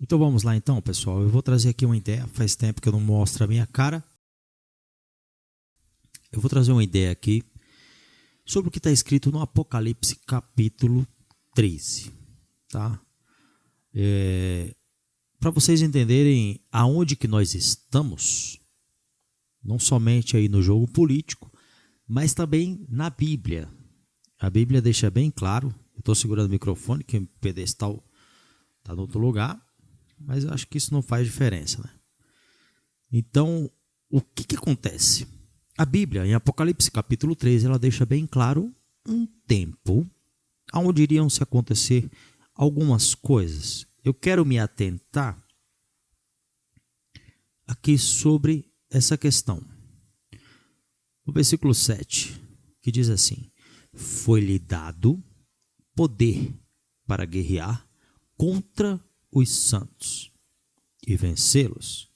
Então vamos lá então, pessoal. Eu vou trazer aqui uma ideia. Faz tempo que eu não mostro a minha cara. Eu vou trazer uma ideia aqui sobre o que está escrito no Apocalipse capítulo 13. Tá? Para vocês entenderem aonde que nós estamos, não somente aí no jogo político, mas também na Bíblia. A Bíblia deixa bem claro. Eu estou segurando o microfone, que o pedestal está no outro lugar, mas eu acho que isso não faz diferença, né? Então, o que acontece? A Bíblia, em Apocalipse capítulo 13, ela deixa bem claro um tempo onde iriam se acontecer algumas coisas. Eu quero me atentar aqui sobre essa questão. No versículo 7, que diz assim: foi-lhe dado poder para guerrear contra os santos e vencê-los.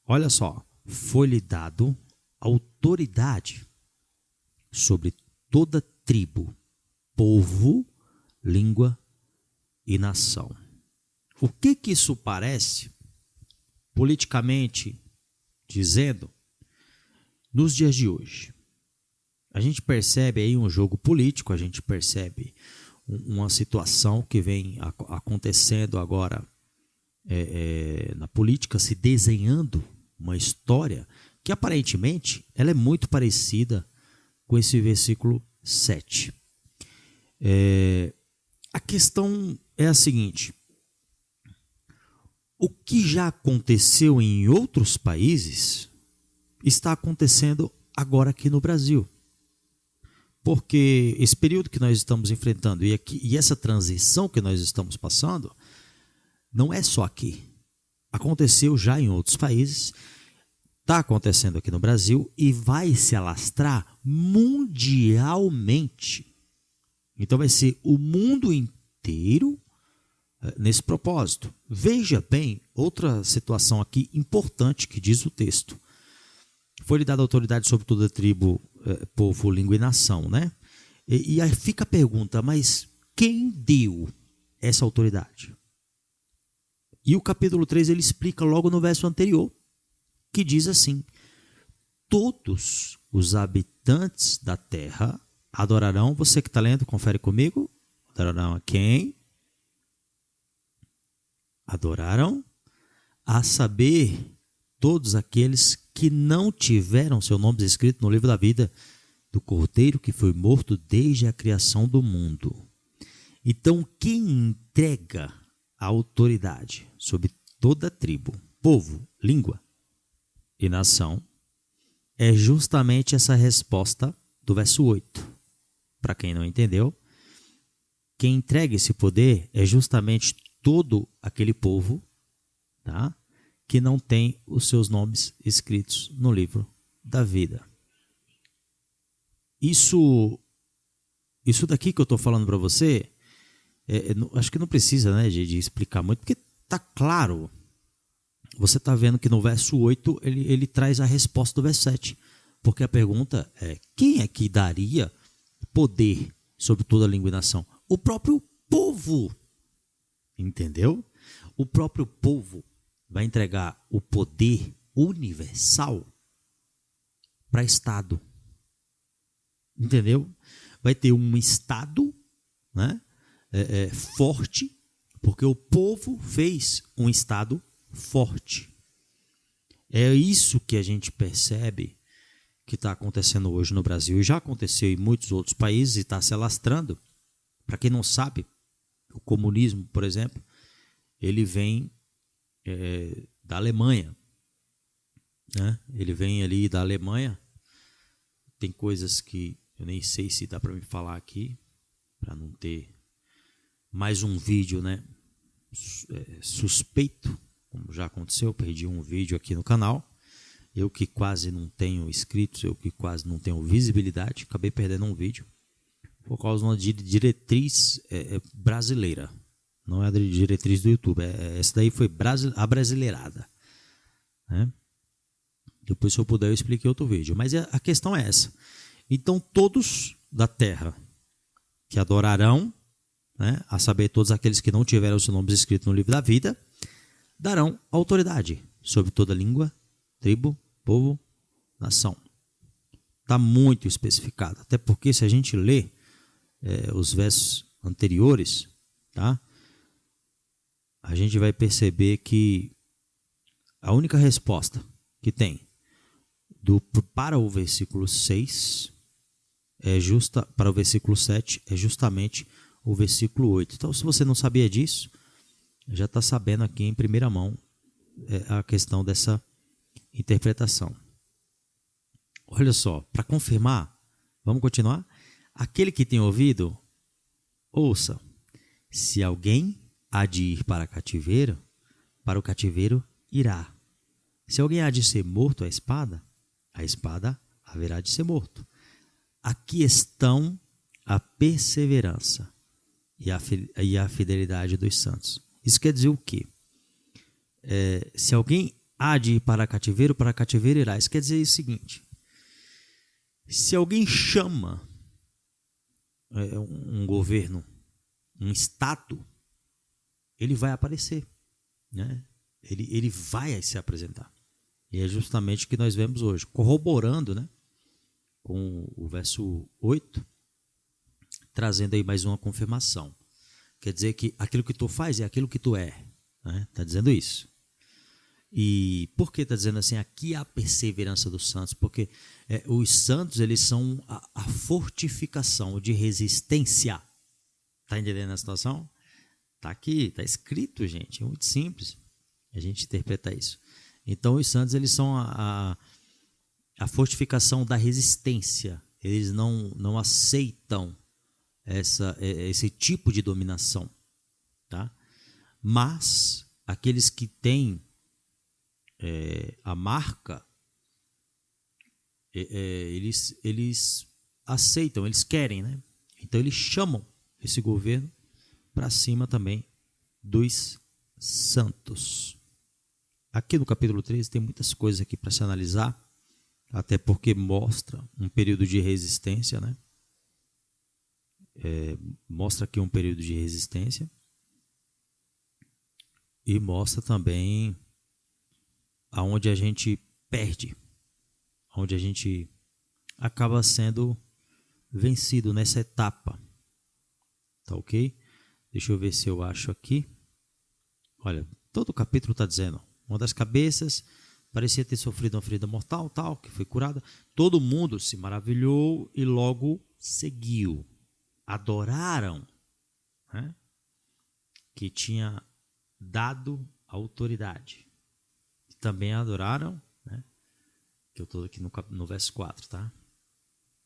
Olha só, foi-lhe dado autoridade sobre toda tribo, povo, língua e nação. O que isso parece, politicamente dizendo, nos dias de hoje? A gente percebe aí um jogo político, a gente percebe uma situação que vem acontecendo agora na política, se desenhando uma história que aparentemente ela é muito parecida com esse versículo 7. A questão é a seguinte: o que já aconteceu em outros países está acontecendo agora aqui no Brasil. Porque esse período que nós estamos enfrentando e essa transição que nós estamos passando, não é só aqui. Aconteceu já em outros países, está acontecendo aqui no Brasil e vai se alastrar mundialmente. Então vai ser o mundo inteiro nesse propósito. Veja bem, outra situação aqui importante que diz o texto. Foi-lhe dada autoridade sobre toda tribo, povo, língua e nação, né? E aí fica a pergunta, mas quem deu essa autoridade? E o capítulo 3 ele explica logo no verso anterior, que diz assim: todos os habitantes da terra adorarão, você que está lendo, confere comigo, adorarão a quem? Adoraram, a saber, todos aqueles que não tiveram seu nome escrito no livro da vida do Cordeiro que foi morto desde a criação do mundo. Então, quem entrega a autoridade sobre toda tribo, povo, língua e nação é justamente essa resposta do verso 8. Para quem não entendeu, quem entrega esse poder é justamente todo aquele povo, tá? Que não tem os seus nomes escritos no livro da vida. Isso daqui que eu estou falando para você, acho que não precisa, né, de explicar muito, porque está claro. Você está vendo que no verso 8 ele traz a resposta do verso 7. Porque a pergunta é: quem é que daria poder sobre toda a língua e nação? O próprio povo. Entendeu? O próprio povo vai entregar o poder universal para Estado. Entendeu? Vai ter um Estado, né, forte, porque o povo fez um Estado forte. É isso que a gente percebe que está acontecendo hoje no Brasil. E já aconteceu em muitos outros países e está se alastrando. Para quem não sabe, o comunismo, por exemplo, ele vem da Alemanha, né? Ele vem ali da Alemanha. Tem coisas que eu nem sei se dá para me falar aqui, para não ter mais um vídeo, né, suspeito, como já aconteceu. Eu perdi um vídeo aqui no canal. Eu que quase não tenho inscritos, eu que quase não tenho visibilidade, acabei perdendo um vídeo por causa de uma diretriz brasileira. Não é a diretriz do YouTube. Essa daí foi abrasileirada, né? Depois, se eu puder, eu expliquei outro vídeo. Mas a questão é essa. Então, todos da terra que adorarão, né, a saber, todos aqueles que não tiveram seus nomes escritos no livro da vida, darão autoridade sobre toda língua, tribo, povo, nação. Está muito especificado, até porque se a gente lê os versos anteriores, tá? A gente vai perceber que a única resposta que tem para o versículo 6 para o versículo 7 é justamente o versículo 8. Então, se você não sabia disso, já está sabendo aqui em primeira mão a questão dessa interpretação. Olha só, para confirmar, vamos continuar? Aquele que tem ouvido, ouça. Se alguém há de ir para o cativeiro irá. Se alguém há de ser morto à espada, a espada haverá de ser morto. Aqui estão a perseverança e a fidelidade dos santos. Isso quer dizer o quê? Se alguém há de ir para cativeiro irá. Isso quer dizer o seguinte: se alguém chama um governo, um Estado, ele vai aparecer, né? Ele vai se apresentar. E é justamente o que nós vemos hoje, corroborando, né, com o verso 8, trazendo aí mais uma confirmação. Quer dizer que aquilo que tu faz é aquilo que tu é. Está dizendo isso. E por que está dizendo assim? Aqui há a perseverança dos santos, porque os santos, eles são a fortificação de resistência. Está entendendo a situação? Está aqui, está escrito, gente. É muito simples a gente interpretar isso. Então, os santos, eles são a fortificação da resistência. Eles não aceitam esse tipo de dominação. Tá? Mas, aqueles que têm a marca, eles aceitam, eles querem, né? Então, eles chamam esse governo para cima também dos santos. Aqui no capítulo 13 tem muitas coisas aqui para se analisar, até porque mostra um período de resistência, né? Mostra aqui um período de resistência e mostra também aonde a gente perde, onde a gente acaba sendo vencido nessa etapa. Tá ok? Deixa eu ver se eu acho aqui. Olha, todo o capítulo está dizendo: uma das cabeças parecia ter sofrido uma ferida mortal, tal, que foi curada. Todo mundo se maravilhou e logo seguiu. Adoraram, né, que tinha dado autoridade. E também adoraram, né, que eu estou aqui no verso 4, tá?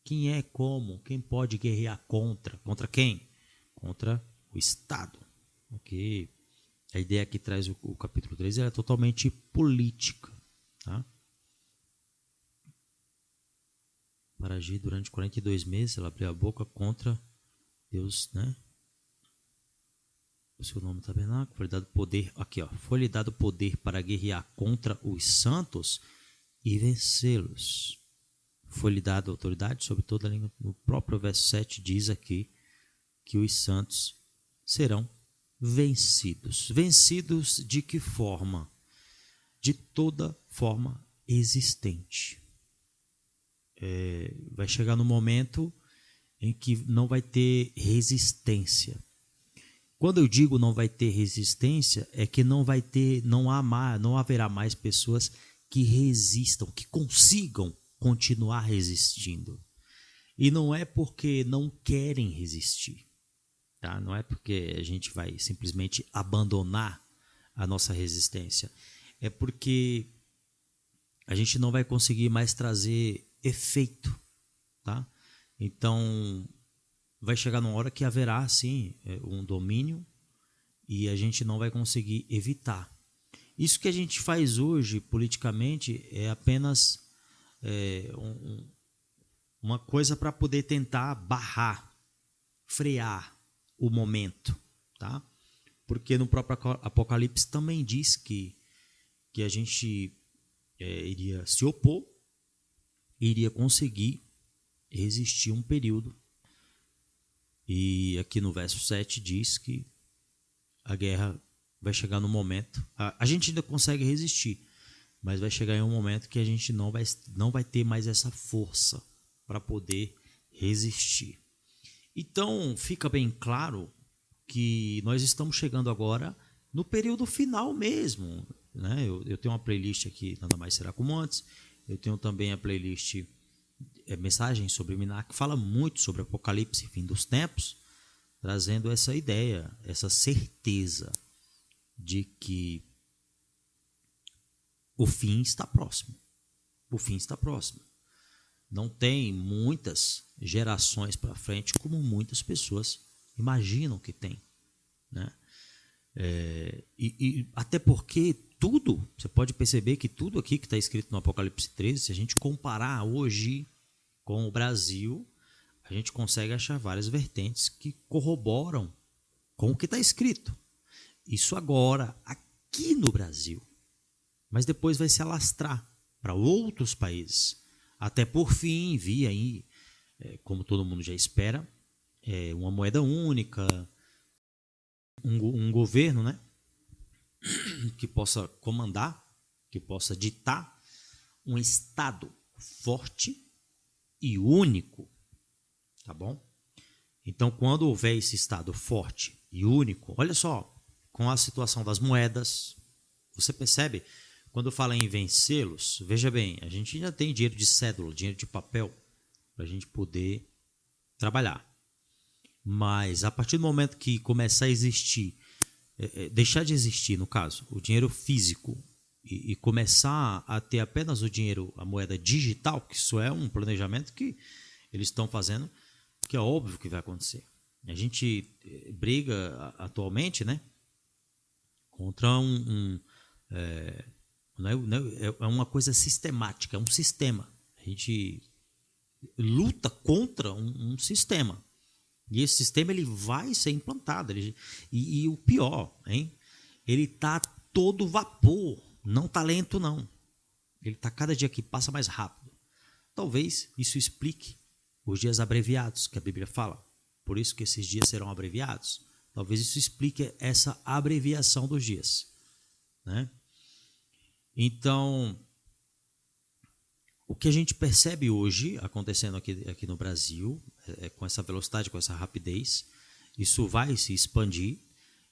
Quem é como? Quem pode guerrear contra? Contra quem? Contra o Estado. Ok? A ideia que traz o capítulo 3 é totalmente política. Tá? Para agir durante 42 meses, ela abriu a boca contra Deus, né? O seu nome tabernáculo, foi lhe dado poder, aqui ó, foi lhe dado poder para guerrear contra os santos e vencê-los. Foi lhe dada autoridade sobre toda a língua. No próprio verso 7 diz aqui que os santos serão vencidos. Vencidos de que forma? De toda forma existente. Vai chegar no momento em que não vai ter resistência. Quando eu digo não vai ter resistência, é que não haverá mais pessoas que resistam, que consigam continuar resistindo. E não é porque não querem resistir, tá? Não é porque a gente vai simplesmente abandonar a nossa resistência. É porque a gente não vai conseguir mais trazer efeito, tá? Então, vai chegar numa hora que haverá, sim, um domínio e a gente não vai conseguir evitar. Isso que a gente faz hoje, politicamente, é apenas uma coisa para poder tentar barrar, frear o momento, tá? Porque no próprio Apocalipse também diz que a gente iria se opor, iria conseguir resistir um período. E aqui no verso 7 diz que a guerra vai chegar no momento, a gente ainda consegue resistir, mas vai chegar em um momento que a gente não vai ter mais essa força para poder resistir. Então, fica bem claro que nós estamos chegando agora no período final mesmo, né? Eu tenho uma playlist aqui, Nada Mais Será Como Antes. Eu tenho também a playlist Mensagens Subliminar, que fala muito sobre Apocalipse, fim dos tempos, trazendo essa ideia, essa certeza de que o fim está próximo. O fim está próximo. Não tem muitas gerações para frente como muitas pessoas imaginam que tem, né? E até porque tudo, você pode perceber que tudo aqui que está escrito no Apocalipse 13, se a gente comparar hoje com o Brasil, a gente consegue achar várias vertentes que corroboram com o que está escrito. Isso agora, aqui no Brasil, mas depois vai se alastrar para outros países. Até por fim, vir aí, como todo mundo já espera, uma moeda única, um governo, né, que possa comandar, que possa ditar um Estado forte e único, tá bom? Então, quando houver esse Estado forte e único, olha só, com a situação das moedas, você percebe, quando fala em vencê-los, veja bem, a gente ainda tem dinheiro de cédula, dinheiro de papel, para a gente poder trabalhar. Mas a partir do momento que começar a existir, deixar de existir, no caso, o dinheiro físico e começar a ter apenas o dinheiro, a moeda digital, que isso é um planejamento que eles estão fazendo, que é óbvio que vai acontecer. A gente briga atualmente, né, contra é uma coisa sistemática, é um sistema. A gente luta contra um sistema. E esse sistema ele vai ser implantado. E o pior, hein? Ele está todo vapor. Não está lento, não. Ele está cada dia que passa mais rápido. Talvez isso explique os dias abreviados que a Bíblia fala. Por isso que esses dias serão abreviados. Talvez isso explique essa abreviação dos dias, né? Então, o que a gente percebe hoje acontecendo aqui no Brasil, com essa velocidade, com essa rapidez, isso vai se expandir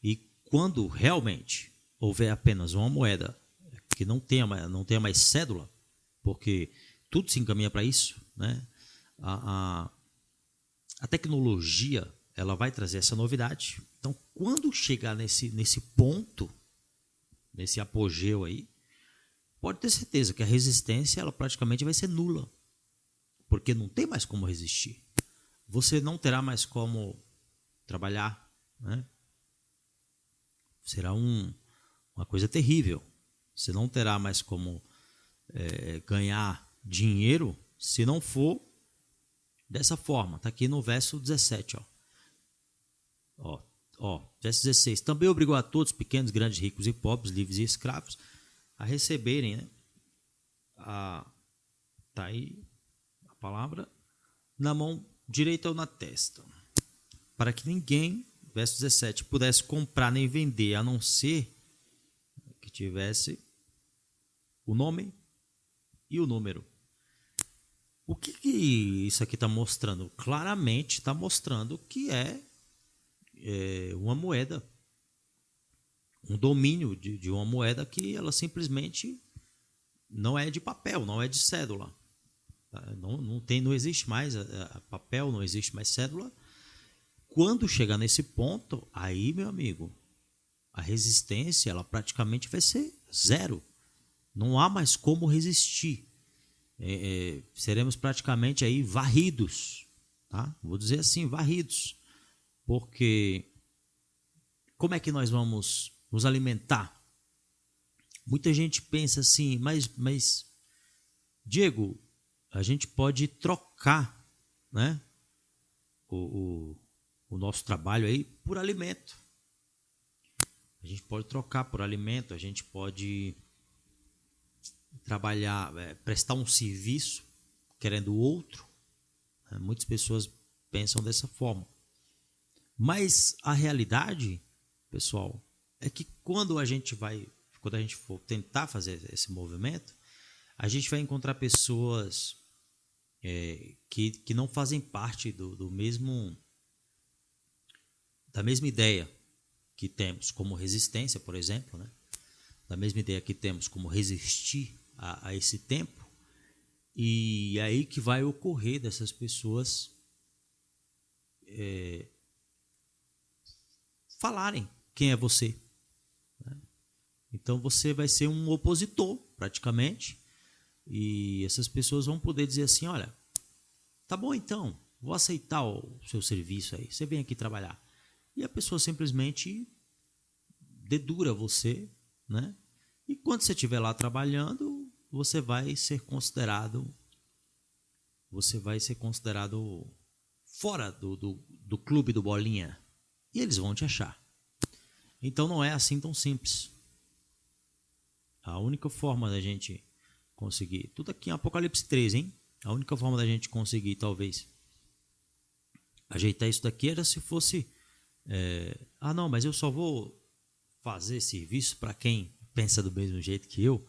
e quando realmente houver apenas uma moeda que não tenha mais cédula, porque tudo se encaminha para isso, né? A tecnologia ela vai trazer essa novidade. Então, quando chegar nesse ponto, nesse apogeu aí, pode ter certeza que a resistência ela praticamente vai ser nula, porque não tem mais como resistir. Você não terá mais como trabalhar, né? Será uma coisa terrível. Você não terá mais como ganhar dinheiro se não for dessa forma. Está aqui no verso 17. Verso 16. Também obrigou a todos, pequenos, grandes, ricos e pobres, livres e escravos, a receberem, né? Tá aí a palavra, na mão direita ou na testa, para que ninguém, verso 17, pudesse comprar nem vender, a não ser que tivesse o nome e o número. O que isso aqui está mostrando? Claramente está mostrando que é uma moeda, um domínio de uma moeda que ela simplesmente não é de papel, não é de cédula. Não existe mais papel, não existe mais cédula. Quando chegar nesse ponto, aí, meu amigo, a resistência ela praticamente vai ser zero. Não há mais como resistir. Seremos praticamente aí varridos, tá? Vou dizer assim, varridos. Porque como é que nós vamos nos alimentar? Muita gente pensa assim, mas Diego, a gente pode trocar, né, o nosso trabalho aí por alimento. A gente pode trocar por alimento, a gente pode trabalhar, prestar um serviço querendo outro. Muitas pessoas pensam dessa forma. Mas a realidade, pessoal, é que quando a gente for tentar fazer esse movimento, a gente vai encontrar pessoas que não fazem parte da mesma ideia que temos como resistência, por exemplo, né? Da mesma ideia que temos como resistir a esse tempo, e é aí que vai ocorrer dessas pessoas falarem quem é você. Né? Então você vai ser um opositor, praticamente, e essas pessoas vão poder dizer assim, olha, tá bom então, vou aceitar o seu serviço aí, você vem aqui trabalhar. E a pessoa simplesmente dedura você, né? E quando você estiver lá trabalhando, você vai ser considerado fora do clube do Bolinha. E eles vão te achar. Então não é assim tão simples. A única forma da gente conseguir, tudo aqui em Apocalipse 13, hein? A única forma da gente conseguir, talvez, ajeitar isso daqui era se fosse, não, mas eu só vou fazer serviço para quem pensa do mesmo jeito que eu.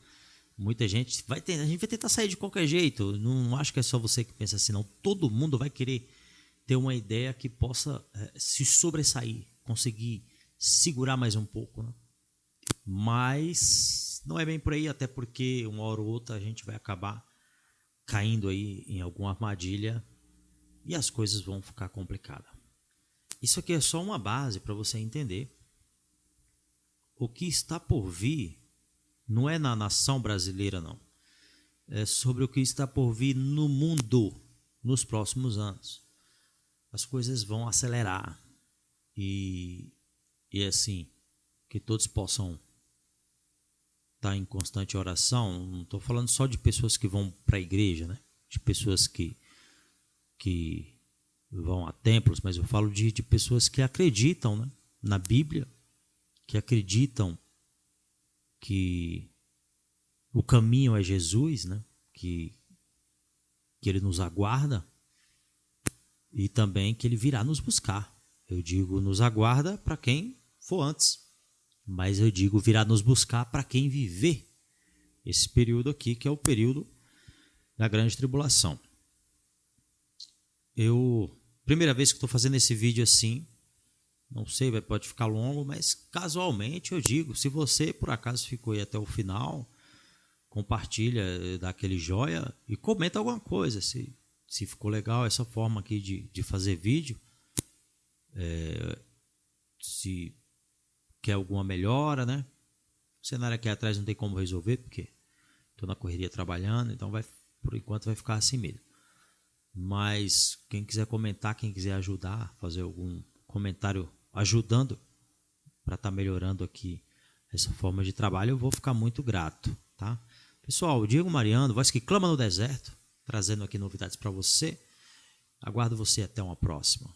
Muita gente a gente vai tentar sair de qualquer jeito. Não acho que é só você que pensa assim, não. Todo mundo vai querer ter uma ideia que possa se sobressair, conseguir segurar mais um pouco, né? Mas não é bem por aí, até porque uma hora ou outra a gente vai acabar caindo aí em alguma armadilha e as coisas vão ficar complicadas. Isso aqui é só uma base para você entender o que está por vir. Não é na nação brasileira, não. É sobre o que está por vir no mundo nos próximos anos. As coisas vão acelerar e assim, que todos possam estar em constante oração. Não estou falando só de pessoas que vão para a igreja, né? De pessoas que vão a templos, mas eu falo de pessoas que acreditam, né, na Bíblia, que acreditam que o caminho é Jesus, né? Que Ele nos aguarda e também que Ele virá nos buscar. Eu digo nos aguarda para quem for antes, mas eu digo virá nos buscar para quem viver esse período aqui, que é o período da grande tribulação. Primeira vez que estou fazendo esse vídeo assim, não sei, pode ficar longo, mas casualmente eu digo, se você por acaso ficou aí até o final, compartilha, dá aquele joia e comenta alguma coisa, se ficou legal essa forma aqui de fazer vídeo, se quer alguma melhora, né? O cenário aqui atrás não tem como resolver, porque estou na correria trabalhando, então por enquanto vai ficar assim mesmo. Mas quem quiser comentar, quem quiser ajudar, fazer algum comentário ajudando para estar melhorando aqui essa forma de trabalho, eu vou ficar muito grato, tá? Pessoal, o Diego Mariano, voz que clama no deserto, trazendo aqui novidades para você. Aguardo você até uma próxima.